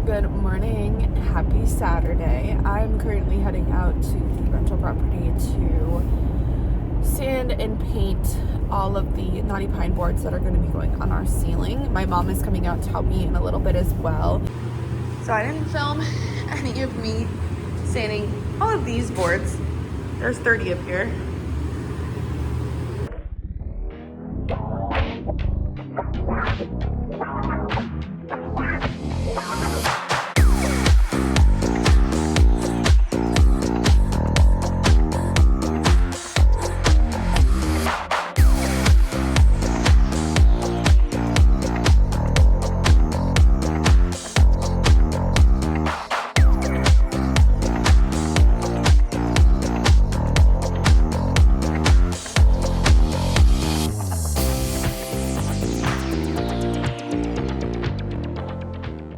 Good morning. Happy Saturday. I'm currently heading out to the rental property to sand and paint all of the knotty pine boards that are going to be going on our ceiling. My mom is coming out to help me in a little bit as well. So I didn't film any of me sanding all of these boards. There's 30 up here.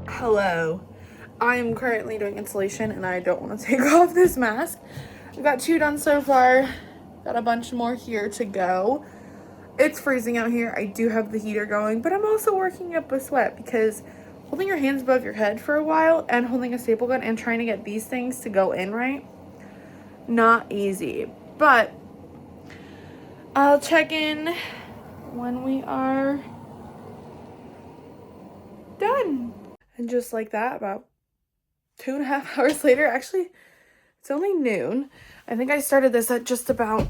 Hello. I am currently doing insulation and I don't want to take off this mask. I've got 2 done so far. Got a bunch more here to go. It's freezing out here. I do have the heater going, but I'm also working up a sweat because holding your hands above your head for a while and holding a staple gun and trying to get these things to go in right, not easy. But I'll check in when we are done. And just like that, about 2.5 hours later, actually, it's only noon. I think I started this at just about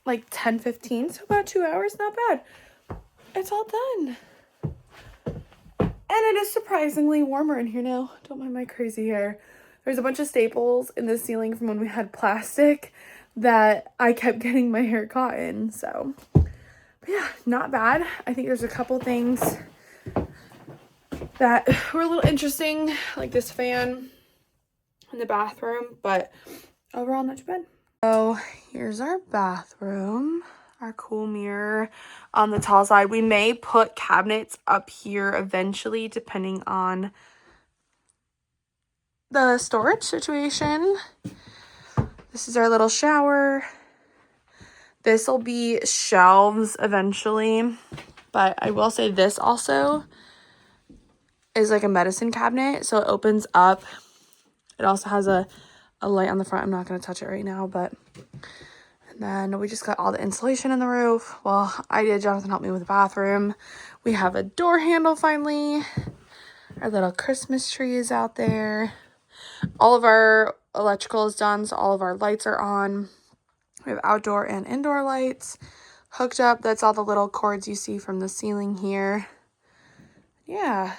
like 10:15, so about 2 hours, not bad. It's all done. And it is surprisingly warmer in here now. Don't mind my crazy hair. There's a bunch of staples in the ceiling from when we had plastic that I kept getting my hair caught in, so. But yeah, not bad. I think there's a couple things that were a little interesting, like this fan in the bathroom, but overall not too bad. So here's our bathroom, our cool mirror on the tall side. We may put cabinets up here eventually depending on the storage situation. This is our little shower. This will be shelves eventually, but I will say this also is like a medicine cabinet, so it opens up. It also has a light on the front. I'm not going to touch it right now, but and then we just got all the insulation in the roof. Well, I did. Jonathan helped me with the bathroom. We have a door handle finally. Our little Christmas tree is out there. All of our electrical is done, so all of our lights are on. We have outdoor and indoor lights hooked up. That's all the little cords you see from the ceiling here. Yeah.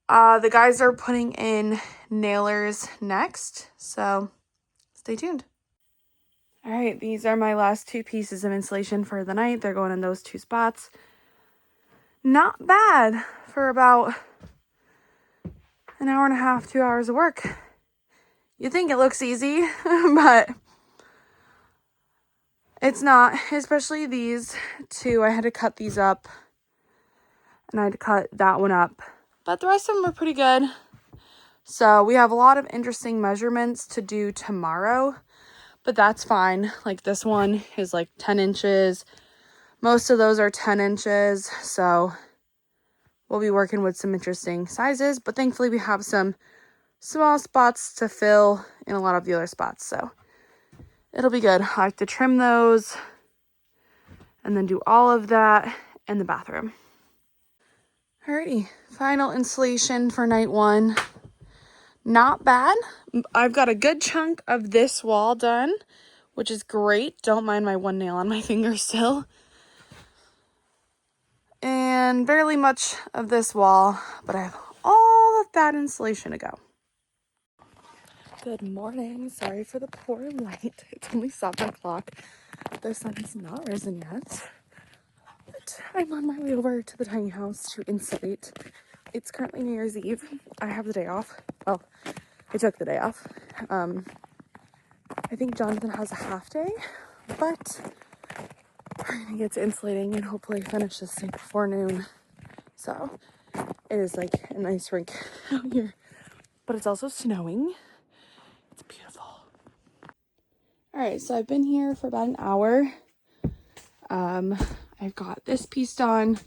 The guys are putting in nailers next, so stay tuned. All right, these are my last 2 pieces of insulation for the night. They're going in those 2 spots. Not bad for about an hour and a half, 2 hours of work. You think it looks easy, but it's not, especially these 2. I had to cut these up, and I had to cut that one up. But the rest of them are pretty good. So we have a lot of interesting measurements to do tomorrow, but that's fine. Like this one is like 10 inches. Most of those are 10 inches. So we'll be working with some interesting sizes, but thankfully we have some small spots to fill in a lot of the other spots. So it'll be good. I like to trim those and then do all of that in the bathroom. Alrighty, final installation for night 1. Not bad. I've got a good chunk of this wall done, which is great. Don't mind my 1 nail on my finger still. And barely much of this wall, but I have all of that insulation to go. Good morning. Sorry for the poor light. It's only 7 o'clock. The sun has not risen yet. But I'm on my way over to the tiny house to insulate. It's currently New Year's Eve. I have the day off. Well, I took the day off. I think Jonathan has a half day, but we're gonna get to insulating and hopefully finish this thing before noon. So it is like a nice rink out here, but it's also snowing. It's beautiful. All right, so I've been here for about an hour. I've got this piece done,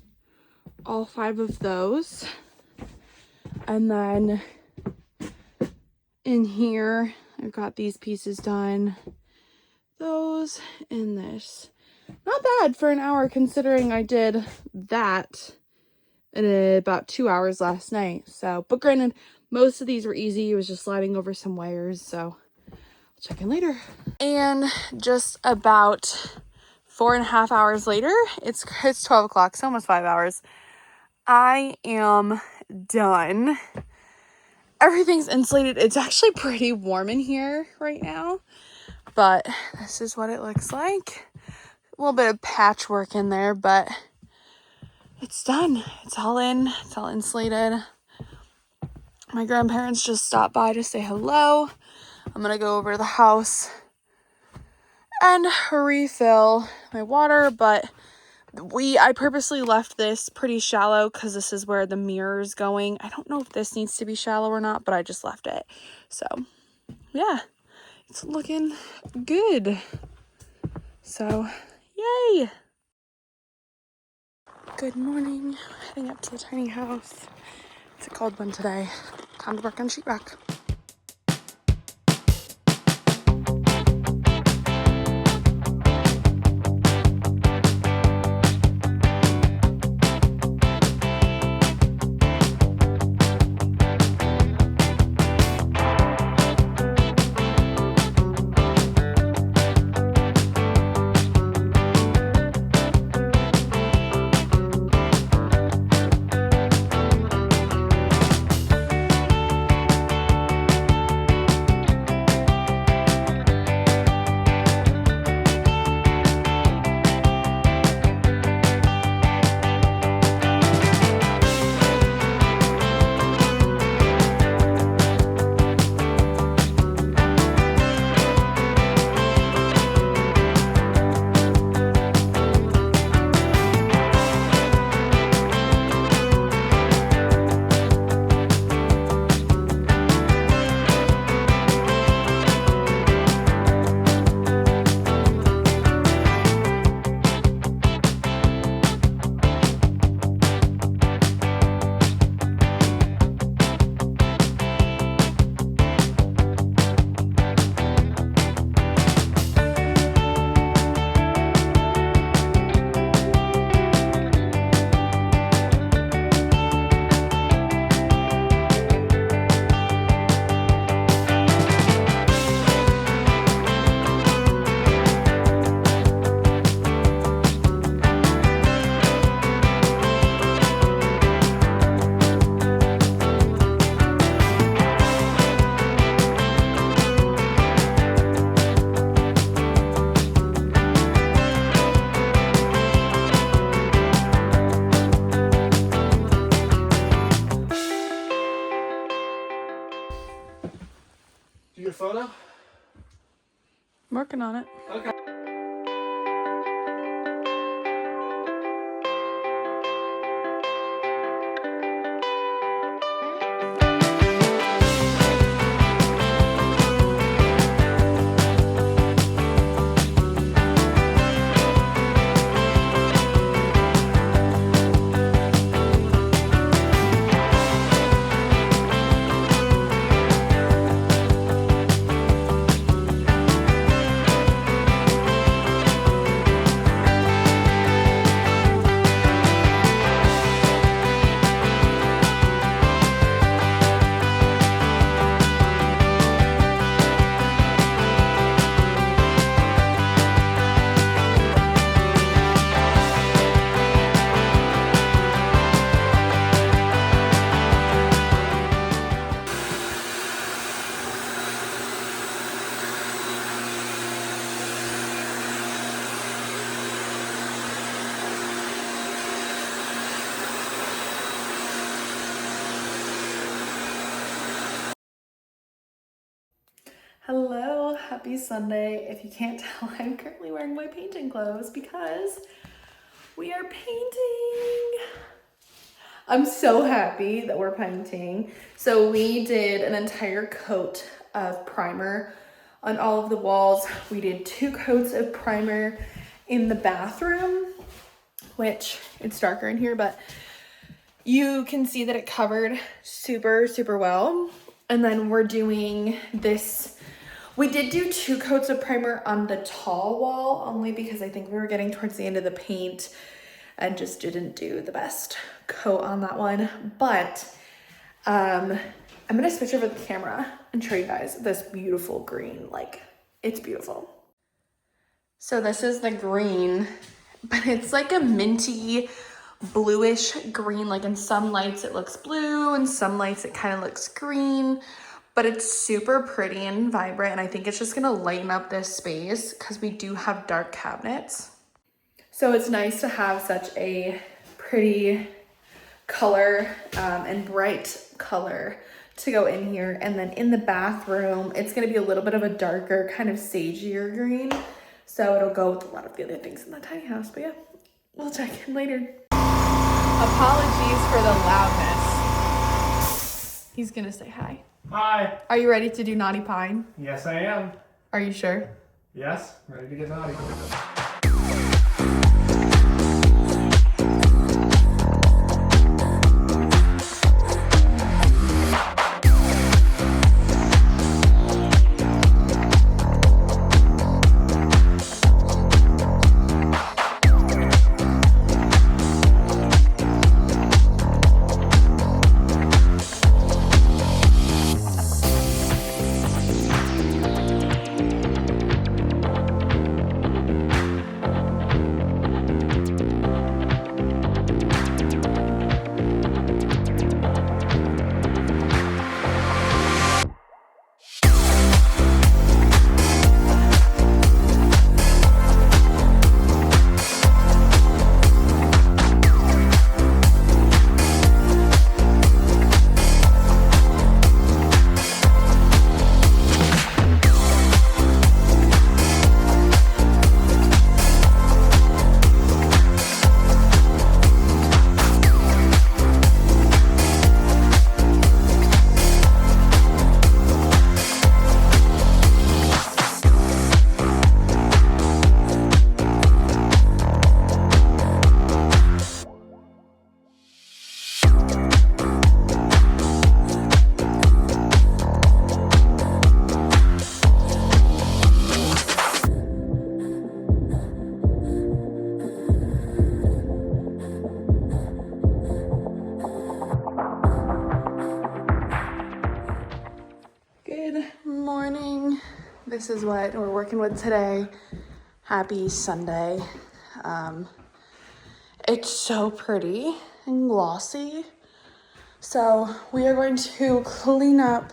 all 5 of those. And then in here, I've got these pieces done. Those and this. Not bad for an hour considering I did that in about 2 hours last night. So, but granted, most of these were easy. It was just sliding over some wires. So I'll check in later. And just about 4.5 hours later, it's 12 o'clock, so almost 5 hours. I am done. Everything's insulated. It's actually pretty warm in here right now, but this is what it looks like. A little bit of patchwork in there, but it's done. It's all in. It's all insulated. My grandparents just stopped by to say hello. I'm gonna go over to the house and refill my water, but I purposely left this pretty shallow because this is where the mirror is going. I don't know if this needs to be shallow or not, but I just left it. So yeah, it's looking good. So yay. Good morning. Heading up to the tiny house. It's a cold one today. Time to work on sheetrock. Do your photo? I'm working on it. Okay. Hello, happy Sunday. If you can't tell, I'm currently wearing my painting clothes because we are painting. I'm so happy that we're painting. So we did an entire coat of primer on all of the walls. We did 2 coats of primer in the bathroom, which it's darker in here, but you can see that it covered super, super well. And then we're doing this. We did do 2 coats of primer on the tall wall, only because I think we were getting towards the end of the paint and just didn't do the best coat on that one. But I'm gonna switch over the camera and show you guys this beautiful green. Like, it's beautiful. So this is the green, but it's like a minty bluish green. Like in some lights it looks blue, and some lights it kind of looks green, but it's super pretty and vibrant. And I think it's just gonna lighten up this space because we do have dark cabinets. So it's nice to have such a pretty color and bright color to go in here. And then in the bathroom, it's gonna be a little bit of a darker, kind of sageier green. So it'll go with a lot of the other things in the tiny house. But yeah, we'll check in later. Apologies for the loudness. He's gonna say hi. Hi. Are you ready to do Naughty Pine? Yes, I am. Are you sure? Yes, ready to get naughty. This is what we're working with today. Happy Sunday. It's so pretty and glossy. So we are going to clean up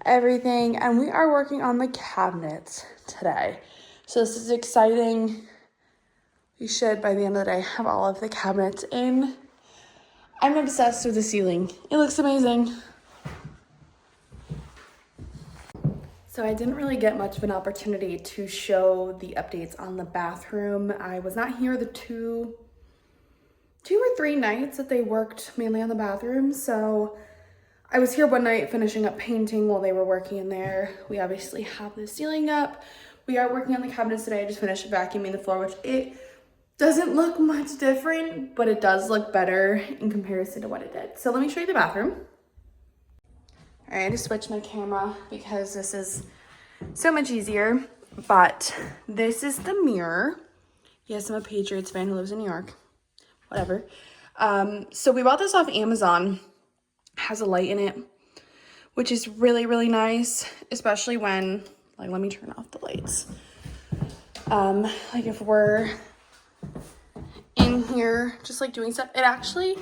everything, and we are working on the cabinets today. So this is exciting. We should, by the end of the day, have all of the cabinets in. I'm obsessed with the ceiling. It looks amazing. So I didn't really get much of an opportunity to show the updates on the bathroom. I was not here the two or three nights that they worked mainly on the bathroom. So I was here one night finishing up painting while they were working in there. We obviously have the ceiling up. We are working on the cabinets today. I just finished vacuuming the floor, which it doesn't look much different, but it does look better in comparison to what it did. So let me show you the bathroom. All right, I just switched my camera because this is so much easier, but this is the mirror. Yes, I'm a Patriots fan who lives in New York, whatever. So we bought this off Amazon. It has a light in it, which is really, really nice, especially when, like, let me turn off the lights. Like if we're in here just like doing stuff, it actually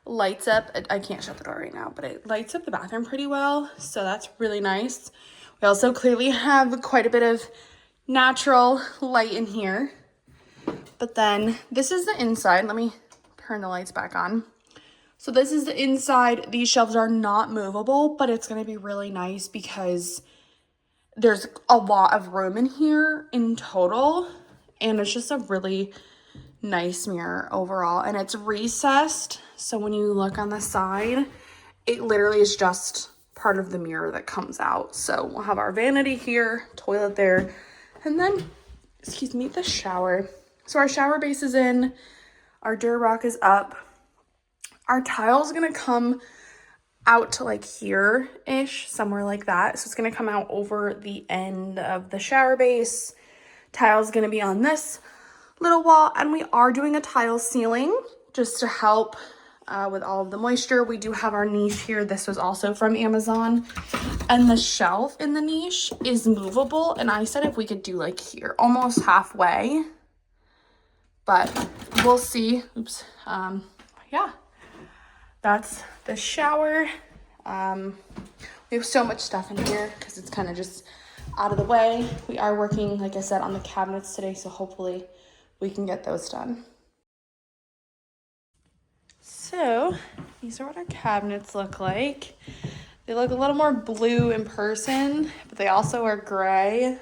lights up. I can't shut the door right now, but it lights up the bathroom pretty well, so that's really nice. We also clearly have quite a bit of natural light in here. But then this is the inside. Let me turn the lights back on. So this is the inside. These shelves are not movable, but it's going to be really nice because there's a lot of room in here in total, and it's just a really nice mirror overall, and it's recessed, so when you look on the side, it literally is just part of the mirror that comes out. So we'll have our vanity here, toilet there, and then, excuse me, the shower. So our shower base is in, our Durarock is up. Our tile's gonna come out to like here-ish, somewhere like that. So it's gonna come out over the end of the shower base. Tile's gonna be on this little wall, and we are doing a tile ceiling just to help with all of the moisture. We do have our niche here. This was also from Amazon, and the shelf in the niche is movable, and I said if we could do like here, almost halfway, but we'll see. Oops. Yeah, that's the shower. We have so much stuff in here because it's kind of just out of the way. We are working, like I said, on the cabinets today, so hopefully we can get those done. So these are what our cabinets look like. They look a little more blue in person, but they also are gray.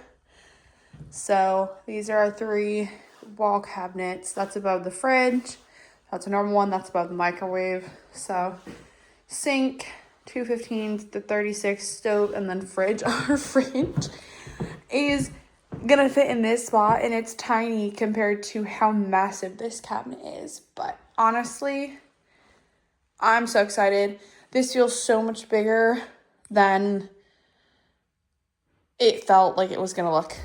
So these are our 3 wall cabinets. That's above the fridge. That's a normal one. That's above the microwave. So sink, 215, the 36 stove, and then fridge. Our fridge is gonna fit in this spot, and it's tiny compared to how massive this cabinet is. But honestly, I'm so excited. This feels so much bigger than it felt like it was gonna look.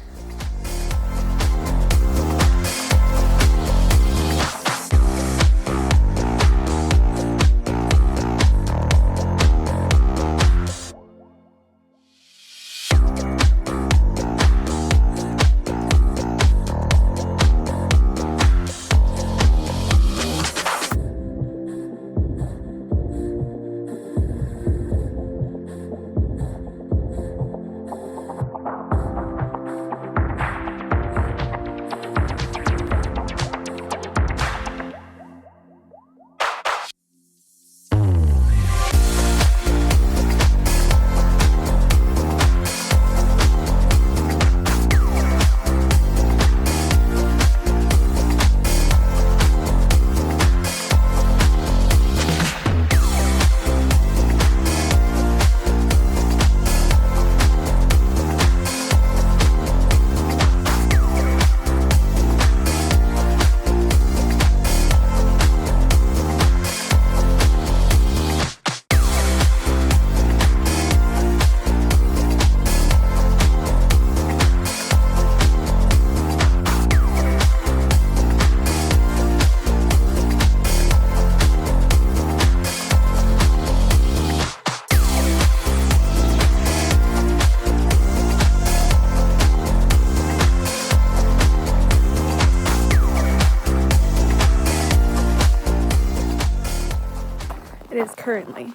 It is currently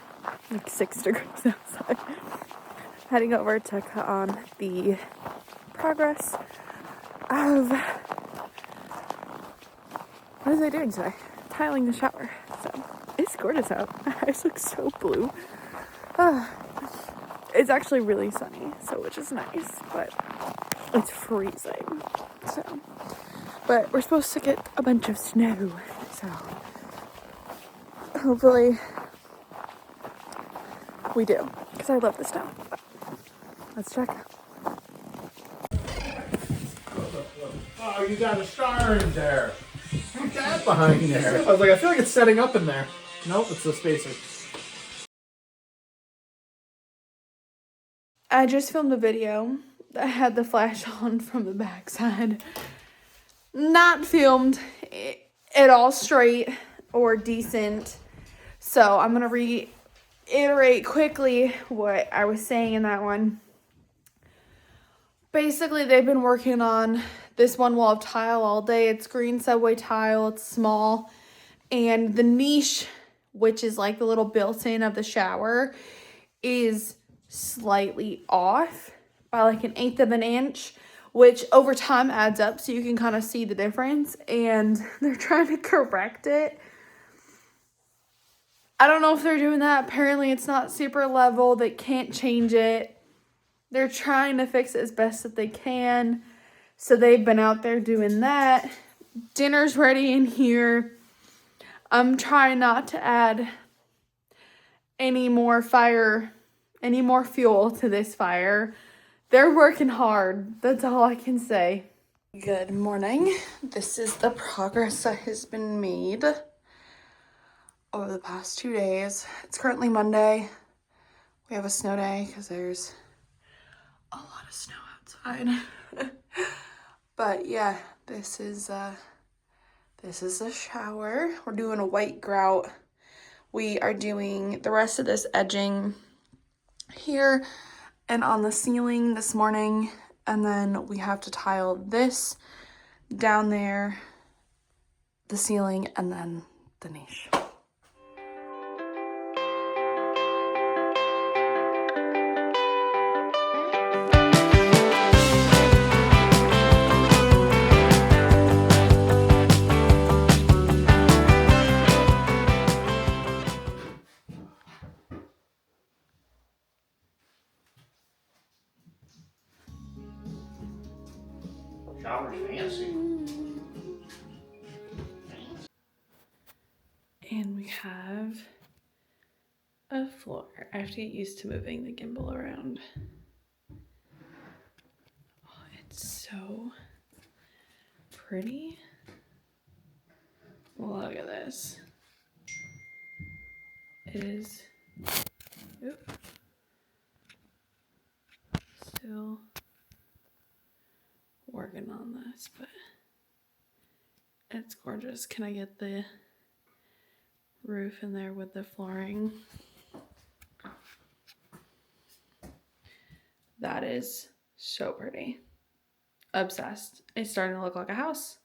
like 6 degrees outside. Heading over to cut on the progress of, what was I doing today? Tiling the shower. So it's gorgeous out. My eyes look so blue. It's actually really sunny, so which is nice, but it's freezing. So, but we're supposed to get a bunch of snow, so hopefully we do, because I love the snow. But let's check. Oh, you got a star in there. What's that behind there? I was like, I feel like it's setting up in there. Nope, it's the spacer. I just filmed a video that had the flash on from the backside. Not filmed at all straight or decent. So I'm going to reiterate quickly what I was saying in that one. Basically, they've been working on this one wall of tile all day. It's green subway tile. It's small. And the niche, which is like the little built-in of the shower, is slightly off by like 1/8 of an inch, which over time adds up, so you can kind of see the difference, and they're trying to correct it. I don't know if they're doing that. Apparently it's not super level. They can't change it. They're trying to fix it as best that they can, so they've been out there doing that. Dinner's ready in here. I'm trying not to add any more fuel to this fire. They're working hard. That's all I can say. Good morning. This is the progress that has been made. over the past 2 days. It's currently Monday. We have a snow day because there's a lot of snow outside. But yeah, this is the shower. We're doing a white grout. We are doing the rest of this edging here and on the ceiling this morning, and then we have to tile this down there, the ceiling, and then the niche. Shower's fancy. And we have a floor. I have to get used to moving the gimbal around. Oh, it's so pretty. Look at this. It is still working on this, but it's gorgeous. Can I get the roof in there with the flooring? That is so pretty. Obsessed. It's starting to look like a house.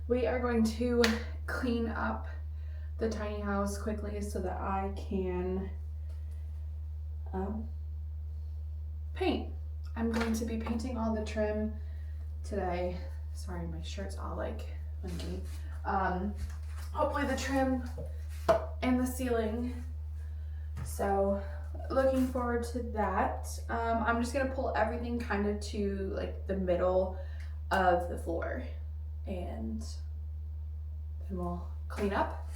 We are going to clean up the tiny house quickly so that I can paint. I'm going to be painting all the trim today. Sorry, my shirt's all like funky. Hopefully the trim and the ceiling. So looking forward to that. I'm just gonna pull everything kind of to like the middle of the floor, and then we'll clean up.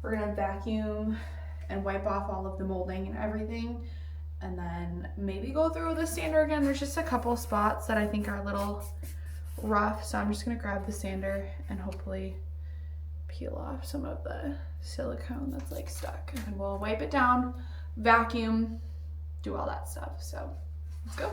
We're gonna vacuum and wipe off all of the molding and everything, and then maybe go through with the sander again. There's just a couple spots that I think are a little rough, so I'm just gonna grab the sander and hopefully peel off some of the silicone that's like stuck, and we'll wipe it down, vacuum, do all that stuff. So let's go.